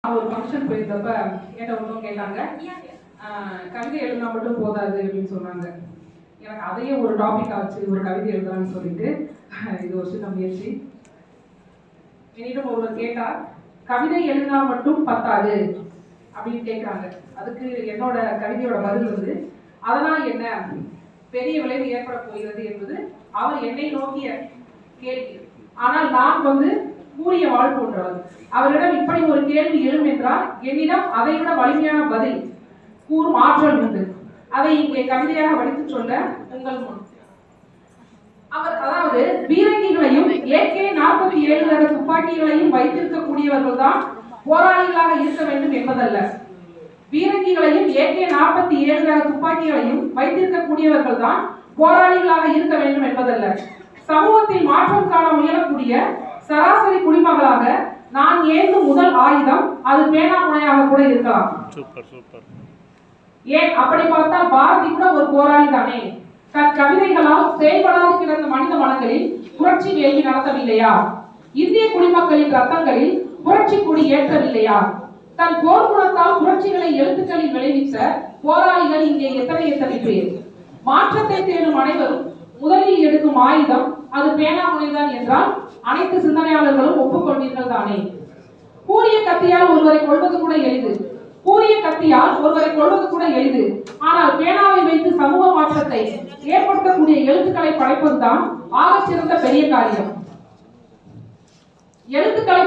ஒரு ஃபங்க்ஷன் போயிருந்தப்ப என்கிட்ட ஒன்றும் கேட்டாங்க, கவிதை எழுதினா மட்டும் போதாது அப்படின்னு சொன்னாங்க. எனக்கு அதையே ஒரு டாபிக்காக வச்சு ஒரு கவிதை எழுதலாம்னு சொல்லிட்டு இது ஒரு சின்ன முயற்சி. என்னிடம் ஒருவர் கேட்டார், கவிதை எழுதினா மட்டும் பத்தாது அப்படின்னு கேட்குறாங்க. அதுக்கு என்னோட கவிதையோட பதில் வந்து, அதனால் என்ன பெரிய விளைவு ஏற்பட போகிறது என்பது அவர் என்னை நோக்கிய கேள்வி. ஆனால் நான் வந்து கூறிய வாழ் போன்றவர். அவரிடம் இப்படி ஒரு கேள்வி எழும் என்றால் என்னிடம் அதை விட வலிமையான பதில் கூறும் ஆற்றல் உண்டு. அதை இங்கே கவிதையாக வடித்து சொல்ல உங்கள் முன். அவர் அதாவது பீரங்கிகளையும் AK-47 ரக துப்பாக்கிகளையும் வைத்திருக்கக்கூடியவர்கள் தான் போராளிகளாக இருக்க வேண்டும் என்பதல்ல. பீரங்கிகளையும் AK-47 ரக துப்பாக்கிகளையும் வைத்திருக்கக்கூடியவர்கள் தான் போராளிகளாக இருக்க வேண்டும் என்பதல்ல. சமூகத்தில் மாற்றம் காண முயலக்கூடிய சராசரி குடிமகளாக நான் ஏந்தும் முதல் ஆயுதம் அது பேனா முனையாக கூட இருக்கலாம். ஏன் அப்படி பார்த்தால் பாரதி கூட ஒரு போராளி தானே. தன் கவிதைகளால் செயல்படாது கிடந்த மனித மனங்களில் புரட்சி வேள்வி நடத்தவில்லையா? இந்திய குடிமக்களின் ரத்தங்களில் புரட்சி கொடி ஏற்றவில்லையா? தன் போர் குணத்தால் புரட்சிகளை எழுத்துக்களில் விளைவித்த போராளிகள் இங்கே எத்தனை பேர்? மாற்றத்தை தேடும் அனைவரும் முதலில் எடுக்கும் ஆயுதம் அது பேனா முனைதான் என்றால் அனைத்து சிந்தனையாளர்களும் ஒப்புக்கொள்வீர்கள் தானே. கூரிய கத்தியால் ஒருவரை கொள்வது கூட எளிது. ஆனால் பேனாவை வைத்து சமூக மாற்றத்தை ஏற்படுத்தக்கூடிய எழுத்துக்களை படைப்பதுதான் ஆக சிறந்த பெரிய காரியம். எழுத்துக்களை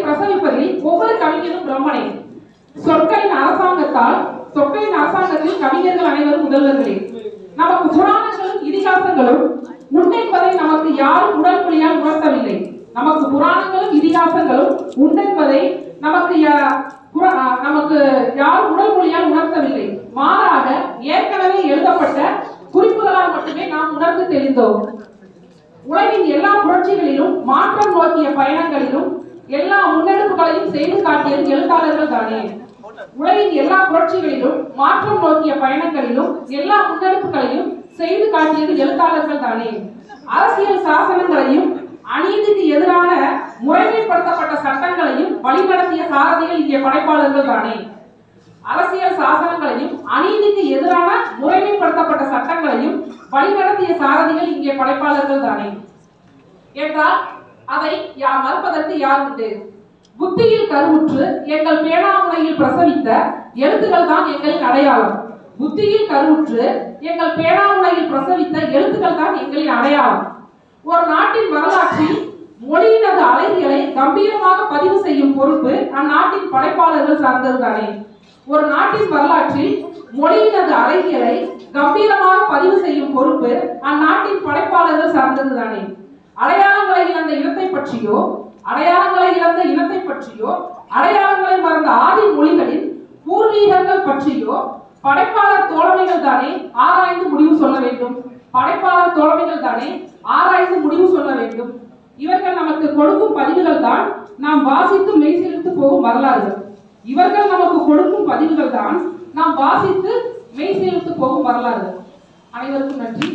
பிரசவிப்பதில் ஒவ்வொரு கவிஞரும் பிரம்மனை. சொற்களின் அரசாங்கத்தில் கவிஞர்கள் அனைவரும் முதல்வர்களே. நமக்கு புராணங்களும் இதிகாசங்களும் உண்டென்பதை நமக்கு யாரும் உடல் மொழியால் உணர்த்தவில்லை. மாறாக ஏற்கனவே எழுதப்பட்ட குறிப்புகளால் மட்டுமே நாம் உணர்ந்து தெளிந்தோம். உலகின் எல்லா புரட்சிகளிலும் மாற்றம் நோக்கிய பயணங்களிலும் எல்லா முன்னெடுப்புகளையும் செய்து காட்டியது எழுத்தாளர்கள் தானே. உலகின் எல்லா புரட்சிகளிலும் மாற்றம் நோக்கிய பயணங்களிலும் எல்லா முன்னெடுப்புகளையும் செய்து காட்டியது எழுத்தாளர்கள் தானே. அரசியல் சாசனங்களையும் அநீதிக்கு எதிரான முறைமைப்படுத்தப்பட்ட சட்டங்களையும் வழிநடத்திய சாரதிகள் இங்கே படைப்பாளர்கள் தானே. அரசியல் சாசனங்களையும் அநீதிக்கு எதிரான முறைமைப்படுத்தப்பட்ட சட்டங்களையும் வழிநடத்திய சாரதிகள் இங்கே படைப்பாளர்கள் தானே என்றால் அதை மறுப்பதற்கு யார் உண்டு? புத்தியில் கருவுற்று எங்கள் பேனாமுனையில் பிரசவித்த எழுத்துக்கள் தான் எங்களின் அடையாளம். ஒரு நாட்டின் வரலாற்றில் மொழியினது அலைகளை கம்பீரமாக பதிவு செய்யும் பொறுப்பு அந்நாட்டின் படைப்பாளர்கள் சார்ந்ததுதானே. அடையாளங்களை இழந்த இனத்தை பற்றியோ அடையாளங்களை மறந்த ஆதி மொழிகளின் பூர்வீகங்கள் பற்றியோ படைப்பாளர் தோழமைகள் தானே ஆராய்ந்து முடிவு சொல்ல வேண்டும். இவர்கள் நமக்கு கொடுக்கும் பதிவுகள் தான் நாம் வாசித்து மெய்சிலிர்த்து போகும் வரலாறு. அனைவருக்கும் நன்றி.